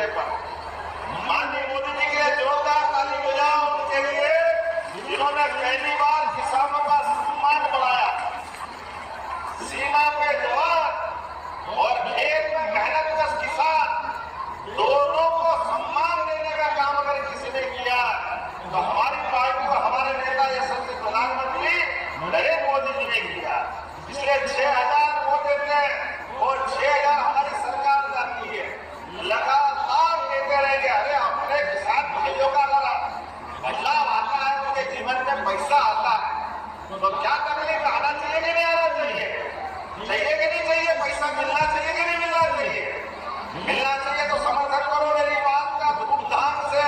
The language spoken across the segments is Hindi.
मुद्दे पर माननीय मोदी जी के जोरदार ताली बजाओ उनके लिए, जिन्होंने पहली बार किसानों का सम्मान बढ़ाया। सीमा पे जवान और खेत में मेहनतकश किसान दोनों को सम्मान देने का काम अगर किसी ने किया तो हमारी पार्टी और हमारे नेता यशस्वी प्रधानमंत्री नरेंद्र मोदी जी ने किया। पिछले 6,000 वो देते हैं और 6,000 हमारी सरकार जाती है, लगातार देते रहेंगे। अरे अपने किसान भाइयों का अगर बदलाव आता है, उनके जीवन में पैसा आता है, तो क्या तकलीफ आना चाहिए कि नहीं आना चाहिए? चाहिए कि नहीं चाहिए? पैसा मिलना चाहिए कि नहीं मिलना चाहिए? मिलना चाहिए तो समर्थन करो मेरी बात का धूमधाम से।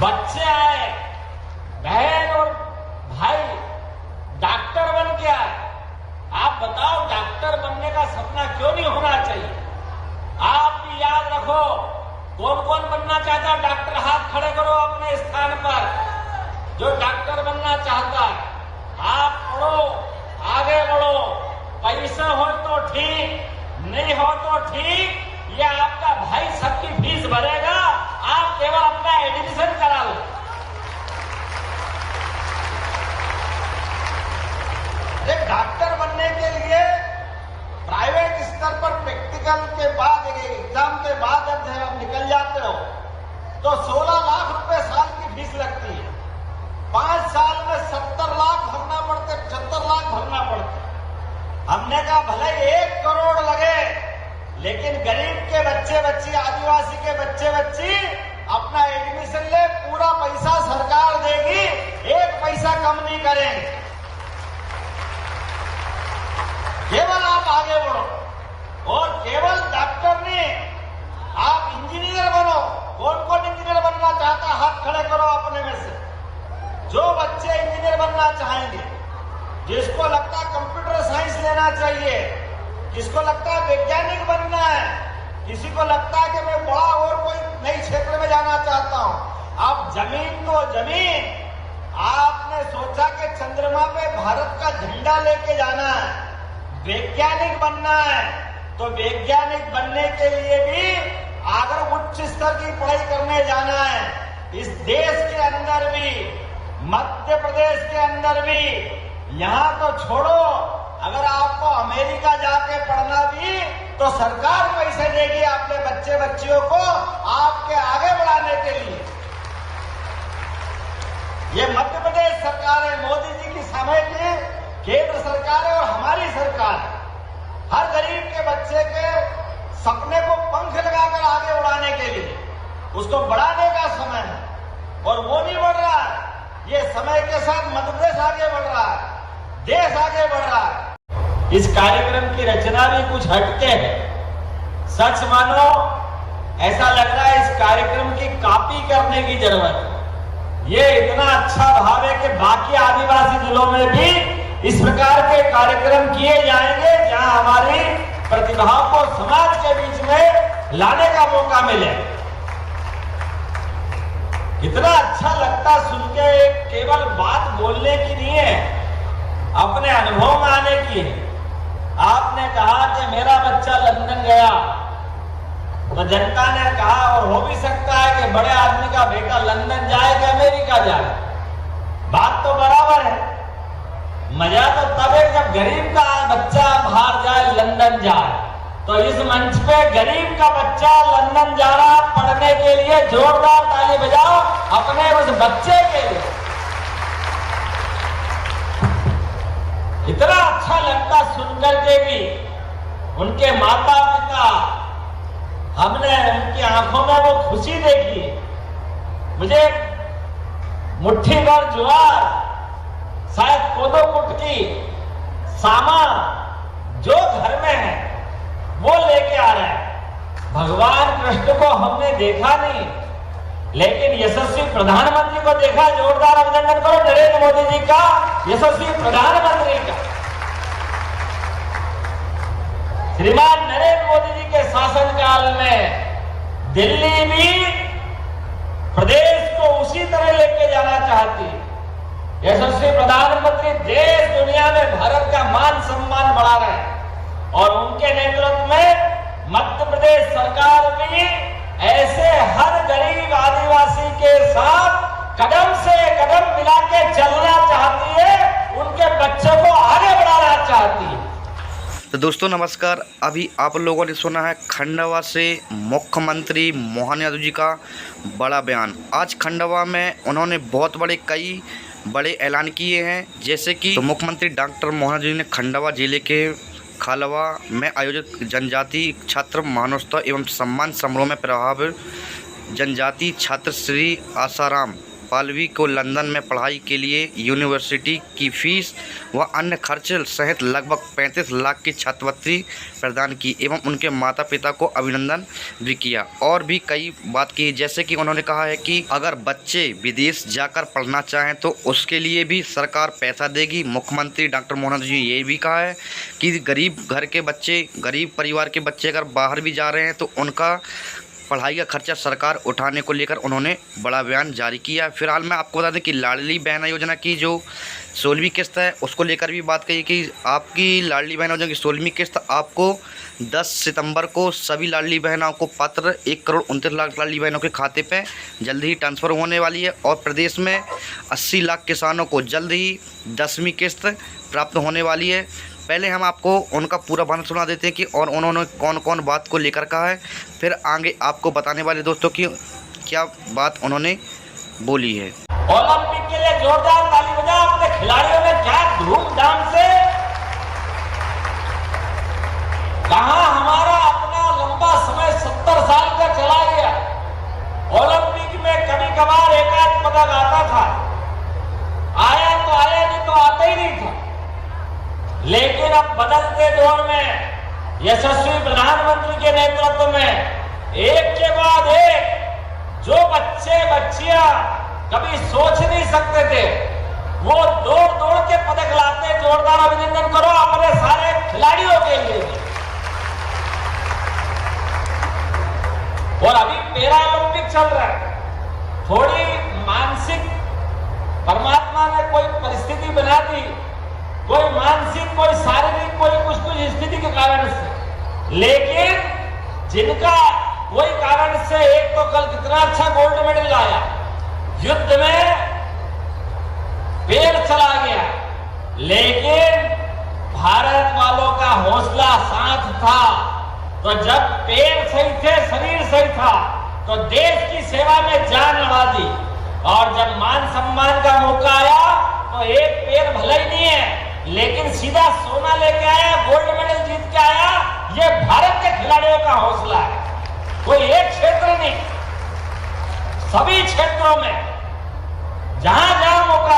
बच्चे आए, बहन और भाई डॉक्टर बन के आए। आप बताओ डॉक्टर बनने का सपना क्यों नहीं होना चाहिए? आप भी याद रखो, कौन कौन बनना चाहता है डॉक्टर? हाथ खड़े करो अपने स्थान पर, जो डॉक्टर बनना चाहता है। आप पढ़ो, आगे बढ़ो, पैसा हो तो ठीक, नहीं हो तो ठीक, ये आपका भाई सबकी फीस भरेगा, आप केवल अपना एडमिशन करा लो। डॉक्टर बनने के लिए प्राइवेट स्तर पर प्रैक्टिकल के बाद, एग्जाम के बाद जब आप निकल जाते हो तो 16 लाख रुपए साल की फीस लगती है। 5 साल में 70 लाख भरना पड़ते, 75 लाख भरना पड़ते। हमने कहा भले 1 करोड़ लगे, लेकिन गरीब के बच्चे बच्ची, आदिवासी के बच्चे बच्ची अपना एडमिशन ले, पूरा पैसा सरकार देगी, 1 पैसा कम नहीं करेंगे। केवल आप आगे बढ़ो, और केवल डॉक्टर नहीं, आप इंजीनियर बनो। कौन कौन इंजीनियर बनना चाहता है? हाथ खड़े करो अपने में से। जो बच्चे इंजीनियर बनना चाहेंगे, जिसको लगता है कंप्यूटर साइंस लेना चाहिए, जिसको लगता है वैज्ञानिक बनना है, किसी को लगता है कि मैं बड़ा और कोई नई क्षेत्र में जाना चाहता हूं, आप जमीन तो जमीन, आपने सोचा कि चंद्रमा पे भारत का झंडा लेके जाना है, वैज्ञानिक बनना है, तो वैज्ञानिक बनने के लिए भी अगर उच्च स्तर की पढ़ाई करने जाना है, इस देश के अंदर भी, मध्य प्रदेश के अंदर भी, यहां तो छोड़ो, अगर आपको अमेरिका जाके पढ़ना भी तो सरकार पैसे देगी अपने बच्चे बच्चियों को आपके आगे बढ़ाने के लिए। ये मध्य प्रदेश सरकार है, मोदी जी की समय की केंद्र सरकार है और हमारी सरकार है। हर गरीब के बच्चे के सपने को पंख लगाकर आगे उड़ाने के लिए उसको बढ़ाने का समय है, और वो नहीं बढ़ रहा है। ये समय के साथ मध्य प्रदेश आगे बढ़ रहा है, देश आगे बढ़ रहा है। इस कार्यक्रम की रचना भी कुछ हटके है। सच मानो ऐसा लग रहा है इस कार्यक्रम की कॉपी करने की जरूरत है। ये इतना अच्छा भाव है कि बाकी आदिवासी जिलों में भी इस प्रकार के कार्यक्रम किए जाएंगे, जहां हमारी प्रतिभाओं को समाज के बीच में लाने का मौका मिले। इतना अच्छा लगता सुन के, केवल बात बोलने की नहीं है, अपने अनुभव में आने की है। आपने कहा कि मेरा बच्चा लंदन गया, तो जनता ने कहा, और हो भी सकता है कि बड़े आदमी का बेटा लंदन जाए कि अमेरिका जाए, बात तो बराबर है। मजा तो तब है जब गरीब का बच्चा बाहर जाए, लंदन जाए। तो इस मंच पे गरीब का बच्चा लंदन जा रहा पढ़ने के लिए, जोरदार ताली बजाओ अपने उस बच्चे के लिए। इतना अच्छा लगता सुनकर के भी, उनके माता पिता, हमने उनकी आंखों में वो खुशी देखी। मुझे मुट्ठी भर ज्वार, शायद कोदो कुटकी, सामान जो घर में है वो लेके आ रहा है। भगवान कृष्ण को हमने देखा नहीं, लेकिन यशस्वी प्रधानमंत्री को देखा। जोरदार अभिनंदन करो नरेंद्र मोदी जी का, यशस्वी प्रधानमंत्री का। श्रीमान नरेंद्र मोदी जी के शासनकाल में दिल्ली भी प्रदेश को उसी तरह लेके जाना चाहती। यशस्वी प्रधानमंत्री देश दुनिया में भारत का मान सम्मान बढ़ा रहे हैं, और उनके नेतृत्व में मध्य प्रदेश सरकार भी तो दोस्तों नमस्कार। अभी आप लोगों ने सुना है खंडवा से मुख्यमंत्री मोहन यादव जी का बड़ा बयान। आज खंडवा में उन्होंने बहुत कई बड़े ऐलान किए हैं। जैसे कि तो मुख्यमंत्री डॉक्टर मोहन यादव जी ने खंडवा जिले के खालवा में आयोजित जनजाति छात्र मानवता एवं सम्मान समारोह में प्रभावित जनजाति छात्र श्री आसाराम पालवी को लंदन में पढ़ाई के लिए यूनिवर्सिटी की फीस व अन्य खर्च सहित लगभग 35 लाख की छात्रवृत्ति प्रदान की एवं उनके माता पिता को अभिनंदन भी किया और भी कई बात की। जैसे कि उन्होंने कहा है कि अगर बच्चे विदेश जाकर पढ़ना चाहें तो उसके लिए भी सरकार पैसा देगी। मुख्यमंत्री डॉक्टर मोहन यादव जी ने ये भी कहा है कि गरीब घर के बच्चे, गरीब परिवार के बच्चे अगर बाहर भी जा रहे हैं तो उनका पढ़ाई का खर्चा सरकार उठाने को लेकर उन्होंने बड़ा बयान जारी किया। फिलहाल मैं आपको बता दें कि लाडली बहना योजना की जो 16वीं किस्त है उसको लेकर भी बात कही कि आपकी लाडली बहना योजना की 16वीं किस्त आपको 10 सितंबर को सभी लाडली बहनों को पत्र 1 करोड़ 29 लाख लाडली बहनों के खाते पे जल्द ही ट्रांसफ़र होने वाली है और प्रदेश में 80 लाख किसानों को जल्द ही 10वीं किस्त प्राप्त होने वाली है। पहले हम आपको उनका पूरा बयान सुना देते हैं कि और उन्होंने कौन कौन बात को लेकर कहा है, फिर आगे आपको बताने वाले दोस्तों की क्या बात उन्होंने बोली है। ओलंपिक के लिए जोरदार ताली बजाओ। अपने खिलाड़ियों ने क्या धूमधाम से कहा, हमारा अपना लंबा समय 70 साल का चला गया। ओलंपिक में कभी कभार एक आध पदक आता था, आया तो आया, नहीं तो आता ही नहीं था। लेकिन अब बदलते दौर में यशस्वी प्रधानमंत्री के नेतृत्व में एक के बाद एक जो बच्चे बच्चियां कभी सोच नहीं सकते थे वो दौड़ दौड़ के पदक लाते। जोरदार अभिनंदन करो अपने सारे खिलाड़ियों के लिए। और अभी पैरा ओलंपिक चल रहा है। थोड़ी मानसिक परमात्मा ने कोई परिस्थिति बना दी, कोई मानसिक, कोई शारीरिक, कोई कुछ स्थिति के कारण से, लेकिन जिनका कोई कारण से, एक तो कल कितना अच्छा गोल्ड मेडल लाया, युद्ध में पैर चला गया, लेकिन भारत वालों का हौसला साथ था। तो जब पैर सही थे, शरीर सही था, तो देश की सेवा में जान लड़ा दी। और जब मान सम्मान का मौका आया तो एक पैर भले ही नहीं है लेकिन सीधा सोना लेके आया, गोल्ड मेडल जीत के आया। ये भारत के खिलाड़ियों का हौसला है। कोई एक क्षेत्र नहीं, सभी क्षेत्रों में जहां जहां मौका